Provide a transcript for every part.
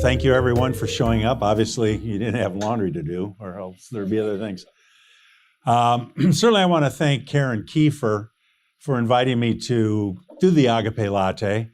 Thank you, everyone, for showing up. Obviously, you didn't have laundry to do, or else there'd be other things. Certainly, I want to thank Karen Kiefer for inviting me to do the Agape Latte.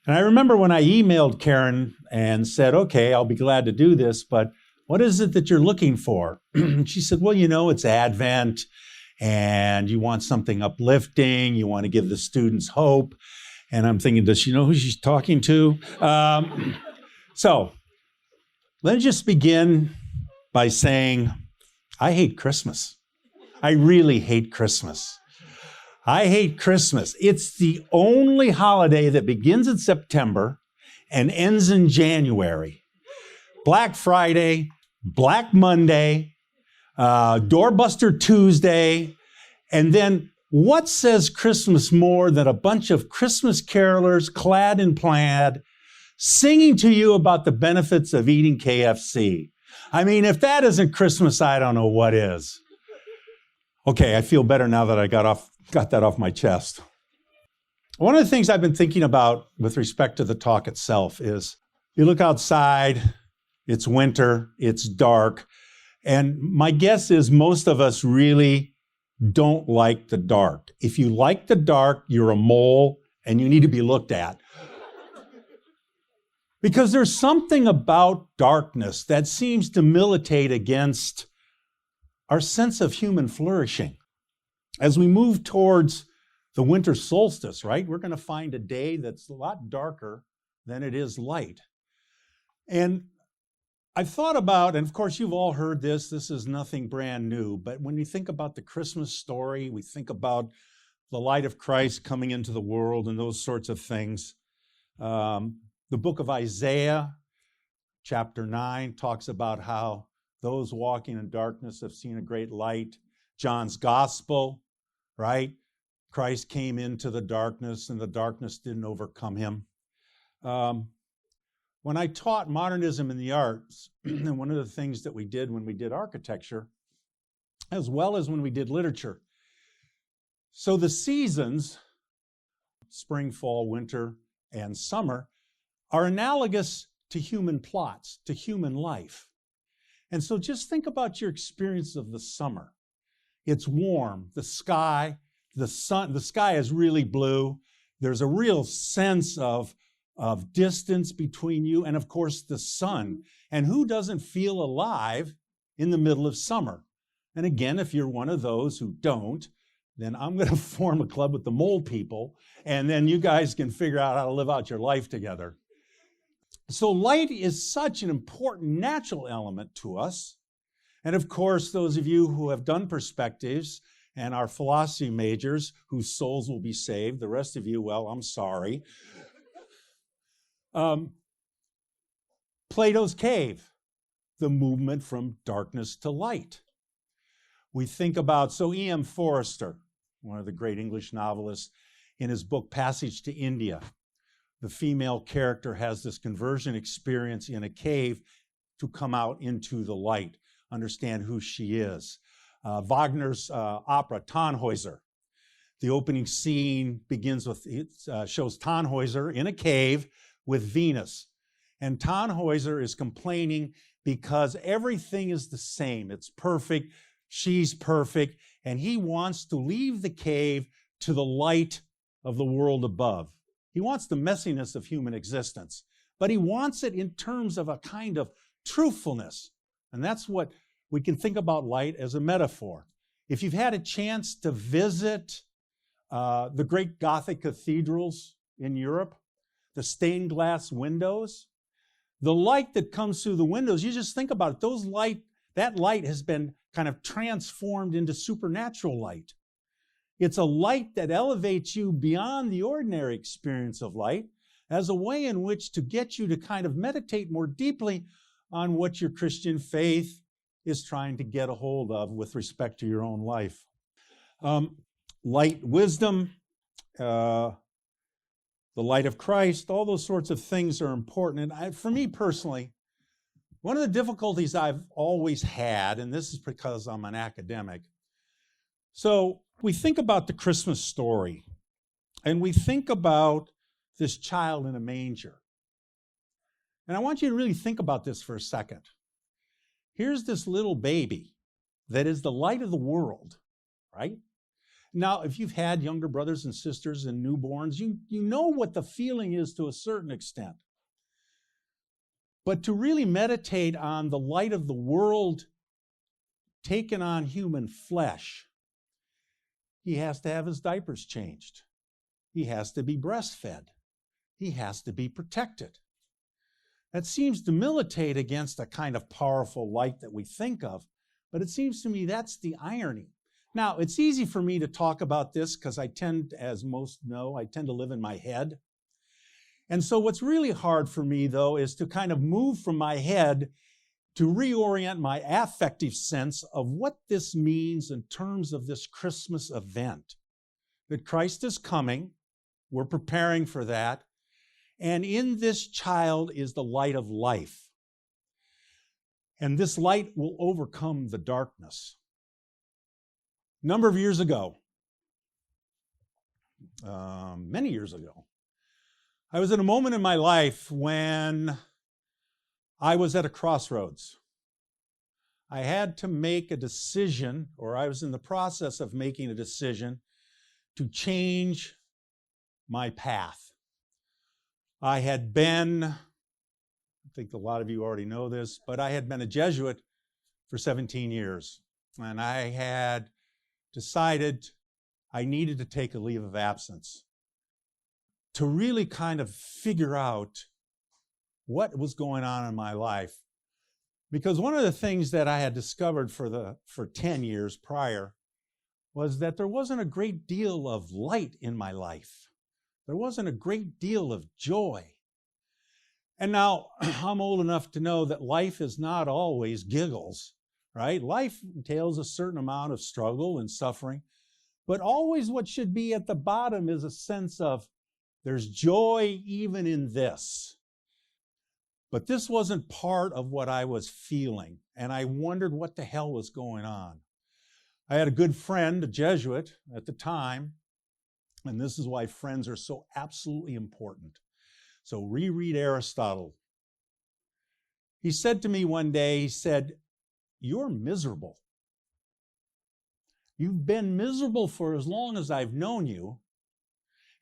And I remember when I emailed Karen and said, okay, I'll be glad to do this, but what is it that you're looking for? She said, well, you know, it's Advent, and you want something uplifting, you want to give the students hope. And I'm thinking, does she know who she's talking to? So let me just begin by saying, I hate Christmas. I really hate Christmas. I hate Christmas. It's the only holiday that begins in September and ends in January. Black Friday, Black Monday, Doorbuster Tuesday, and then what says Christmas more than a bunch of Christmas carolers clad in plaid singing to you about the benefits of eating KFC? I mean, if that isn't Christmas, I don't know what is. Okay, I feel better now that I got that off my chest. One of the things I've been thinking about with respect to the talk itself is you look outside, it's winter, it's dark, and my guess is most of us really don't like the dark. If you like the dark, you're a mole and you need to be looked at. Because there's something about darkness that seems to militate against our sense of human flourishing. As we move towards the winter solstice, right, we're going to find a day that's a lot darker than it is light. And I've thought about, and of course you've all heard this is nothing brand new, but when we think about the Christmas story, we think about the light of Christ coming into the world and those sorts of things. The book of Isaiah, chapter 9, talks about how those walking in darkness have seen a great light. John's gospel, right? Christ came into the darkness and the darkness didn't overcome him. When I taught modernism in the arts, and one of the things that we did when we did architecture, as well as when we did literature, so the seasons, spring, fall, winter, and summer, are analogous to human plots, to human life. And so just think about your experience of the summer. It's warm, the sky, the sun, the sky is really blue. There's a real sense of distance between you and, of course, the sun. And who doesn't feel alive in the middle of summer? And again, if you're one of those who don't, then I'm going to form a club with the mole people, and then you guys can figure out how to live out your life together. So light is such an important natural element to us. And of course, those of you who have done perspectives and are philosophy majors whose souls will be saved, the rest of you, well, I'm sorry. Plato's cave, the movement from darkness to light. We think about, so E.M. Forster, one of the great English novelists, in his book Passage to India, the female character has this conversion experience in a cave to come out into the light, understand who she is. Wagner's opera, Tannhäuser. The opening scene begins with, shows Tannhäuser in a cave with Venus. And Tannhäuser is complaining because everything is the same. It's perfect, she's perfect, and he wants to leave the cave to the light of the world above. He wants the messiness of human existence, but he wants it in terms of a kind of truthfulness. And that's what we can think about light as a metaphor. If you've had a chance to visit the great Gothic cathedrals in Europe, the stained glass windows, the light that comes through the windows, you just think about it, that light has been kind of transformed into supernatural light. It's a light that elevates you beyond the ordinary experience of light as a way in which to get you to kind of meditate more deeply on what your Christian faith is trying to get a hold of with respect to your own life. Light wisdom, the light of Christ, all those sorts of things are important. And for me personally, one of the difficulties I've always had, and this is because I'm an academic, so we think about the Christmas story, and we think about this child in a manger. And I want you to really think about this for a second. Here's this little baby that is the light of the world, right? Now, if you've had younger brothers and sisters and newborns, you know what the feeling is to a certain extent. But to really meditate on the light of the world taken on human flesh, he has to have his diapers changed. He has to be breastfed. He has to be protected. That seems to militate against a kind of powerful light that we think of, but it seems to me that's the irony. Now, it's easy for me to talk about this because I tend, as most know, I tend to live in my head. And so what's really hard for me, though, is to kind of move from my head to reorient my affective sense of what this means in terms of this Christmas event. That Christ is coming, we're preparing for that, and in this child is the light of life. And this light will overcome the darkness. A number of years ago, many years ago, I was in a moment in my life when I was at a crossroads. I had to make a decision, or I was in the process of making a decision to change my path. I had been, I think a lot of you already know this, but I had been a Jesuit for 17 years. And I had decided I needed to take a leave of absence to really kind of figure out what was going on in my life. Because one of the things that I had discovered for 10 years prior was that there wasn't a great deal of light in my life. There wasn't a great deal of joy. And now I'm old enough to know that life is not always giggles, right? Life entails a certain amount of struggle and suffering, but always what should be at the bottom is a sense of there's joy even in this. But this wasn't part of what I was feeling, and I wondered what the hell was going on. I had a good friend, a Jesuit at the time, and this is why friends are so absolutely important. So reread Aristotle. He said to me one day, he said, "You're miserable. You've been miserable for as long as I've known you,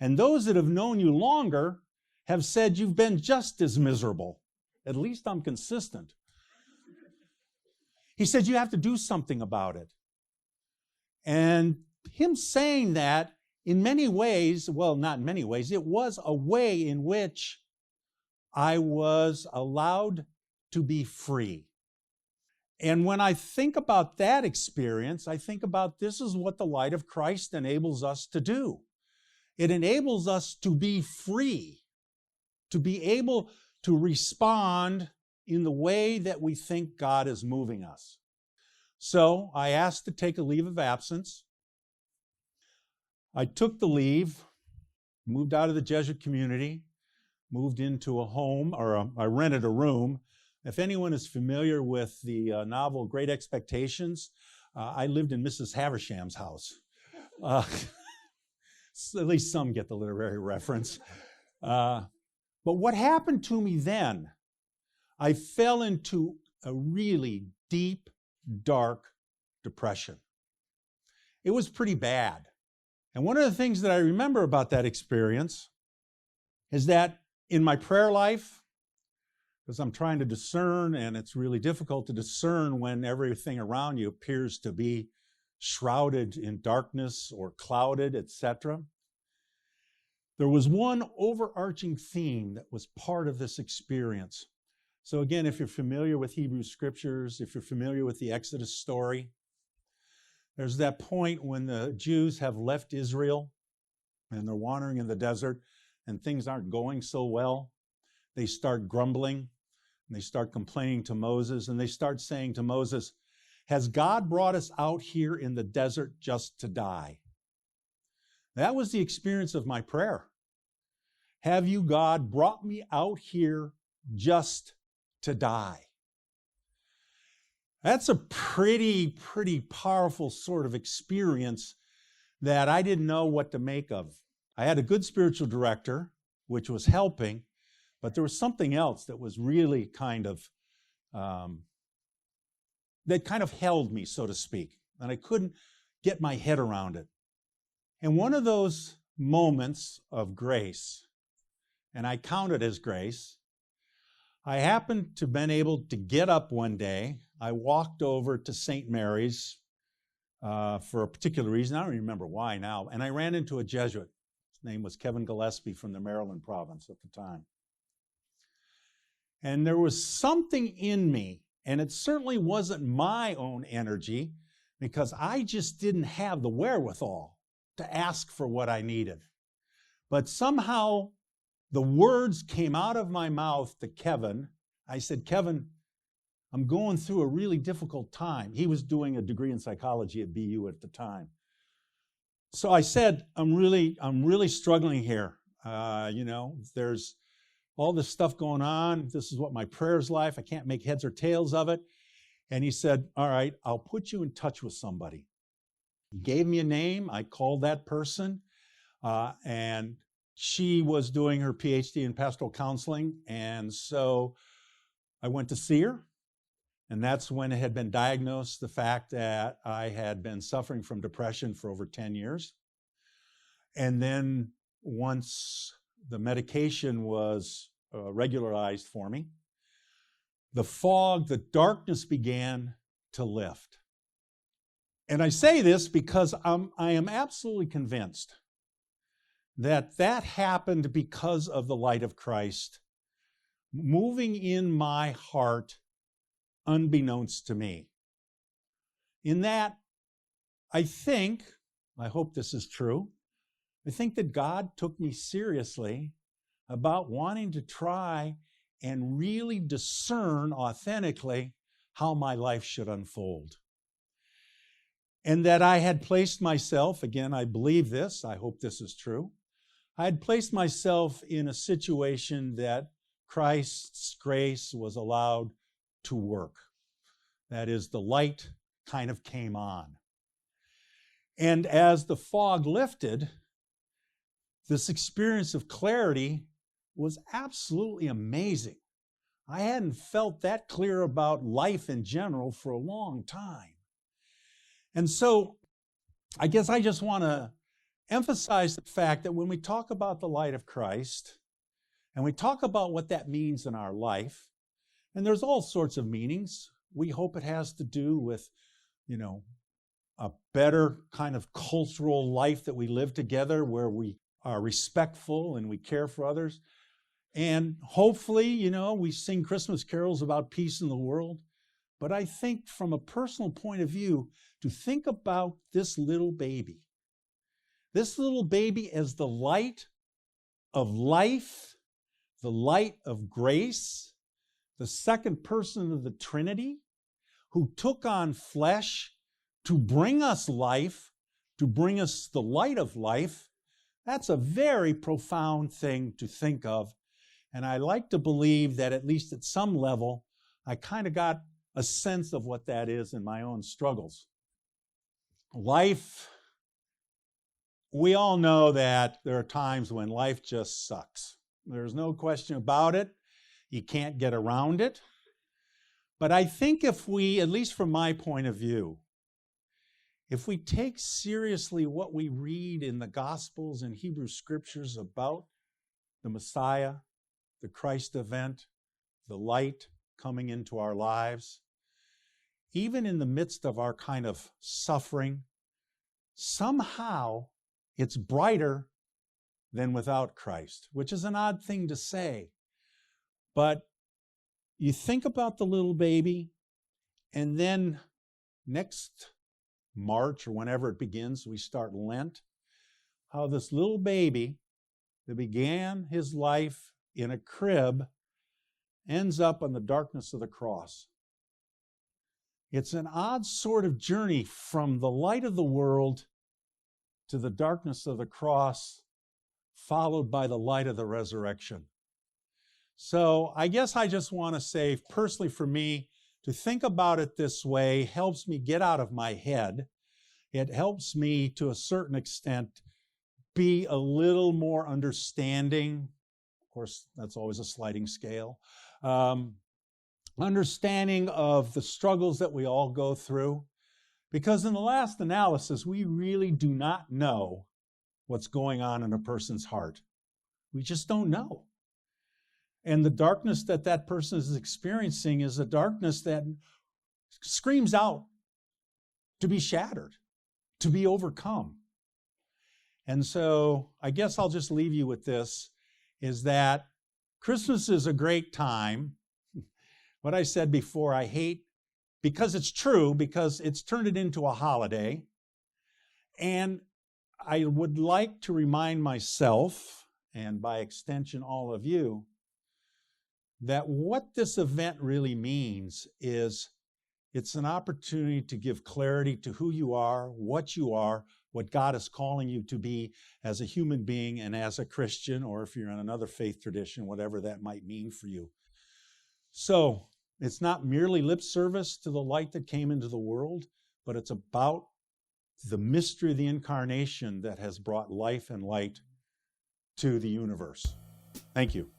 and those that have known you longer have said you've been just as miserable. At least I'm consistent." He said, "You have to do something about it." And him saying that, in many ways, well, not in many ways, it was a way in which I was allowed to be free. And when I think about that experience, I think about this is what the light of Christ enables us to do. It enables us to be free, to be able to respond in the way that we think God is moving us. So I asked to take a leave of absence. I took the leave, moved out of the Jesuit community, moved into a home, or I rented a room. If anyone is familiar with the novel Great Expectations, I lived in Mrs. Haversham's house. At least some get the literary reference. But what happened to me then, I fell into a really deep, dark depression. It was pretty bad. And one of the things that I remember about that experience is that in my prayer life, because I'm trying to discern, and it's really difficult to discern when everything around you appears to be shrouded in darkness or clouded, etc. There was one overarching theme that was part of this experience. So again, if you're familiar with Hebrew scriptures, if you're familiar with the Exodus story, there's that point when the Jews have left Israel and they're wandering in the desert and things aren't going so well. They start grumbling and they start complaining to Moses, and they start saying to Moses, "Has God brought us out here in the desert just to die?" That was the experience of my prayer. Have you, God, brought me out here just to die? That's a pretty powerful sort of experience that I didn't know what to make of. I had a good spiritual director, which was helping, But there was something else that was really that kind of held me, so to speak, and I couldn't get my head around it. And one of those moments of grace, and I count it as grace, I happened to have been able to get up one day. I walked over to St. Mary's for a particular reason. I don't even remember why now. And I ran into a Jesuit. His name was Kevin Gillespie from the Maryland province at the time. And there was something in me, and it certainly wasn't my own energy, because I just didn't have the wherewithal to ask for what I needed. But somehow the words came out of my mouth to Kevin. I said, "Kevin, I'm going through a really difficult time." He was doing a degree in psychology at BU at the time. So I said, I'm really struggling here. There's all this stuff going on. This is what my prayer's like. I can't make heads or tails of it. And he said, "All right, I'll put you in touch with somebody." He gave me a name. I called that person, and she was doing her PhD in pastoral counseling. And so I went to see her. And that's when it had been diagnosed, the fact that I had been suffering from depression for over 10 years. And then once the medication was regularized for me, the darkness began to lift. And I say this because I am absolutely convinced that happened because of the light of Christ moving in my heart unbeknownst to me. In that, I hope this is true, I think that God took me seriously about wanting to try and really discern authentically how my life should unfold. And that I had placed myself, again, I believe this, I hope this is true, I had placed myself in a situation that Christ's grace was allowed to work. That is, the light kind of came on. And as the fog lifted, this experience of clarity was absolutely amazing. I hadn't felt that clear about life in general for a long time. And so I guess I just want to emphasize the fact that when we talk about the light of Christ, and we talk about what that means in our life, and there's all sorts of meanings. We hope it has to do with, a better kind of cultural life that we live together where we are respectful and we care for others. And hopefully, we sing Christmas carols about peace in the world. But I think from a personal point of view, to think about this little baby as the light of life, the light of grace, the second person of the Trinity, who took on flesh to bring us life, to bring us the light of life, that's a very profound thing to think of. And I like to believe that at least at some level, I kind of got a sense of what that is in my own struggles. Life, we all know that there are times when life just sucks. There's no question about it. You can't get around it. But I think if we, at least from my point of view, if we take seriously what we read in the Gospels and Hebrew Scriptures about the Messiah, the Christ event, the light coming into our lives, even in the midst of our kind of suffering, somehow it's brighter than without Christ, which is an odd thing to say. But you think about the little baby, and then next March or whenever it begins, we start Lent, how this little baby that began his life in a crib ends up in the darkness of the cross. It's an odd sort of journey from the light of the world to the darkness of the cross, followed by the light of the resurrection. So I guess I just want to say, personally for me, to think about it this way helps me get out of my head. It helps me, to a certain extent, be a little more understanding Of course, that's always a sliding scale. Understanding of the struggles that we all go through. Because in the last analysis, we really do not know what's going on in a person's heart. We just don't know. And the darkness that that person is experiencing is a darkness that screams out to be shattered, to be overcome. And so I guess I'll just leave you with this, is that Christmas is a great time. What I said before, I hate, because it's true, because it's turned it into a holiday. And I would like to remind myself, and by extension all of you, that what this event really means is it's an opportunity to give clarity to who you are, what God is calling you to be as a human being and as a Christian, or if you're in another faith tradition, whatever that might mean for you. So it's not merely lip service to the light that came into the world, but it's about the mystery of the incarnation that has brought life and light to the universe. Thank you.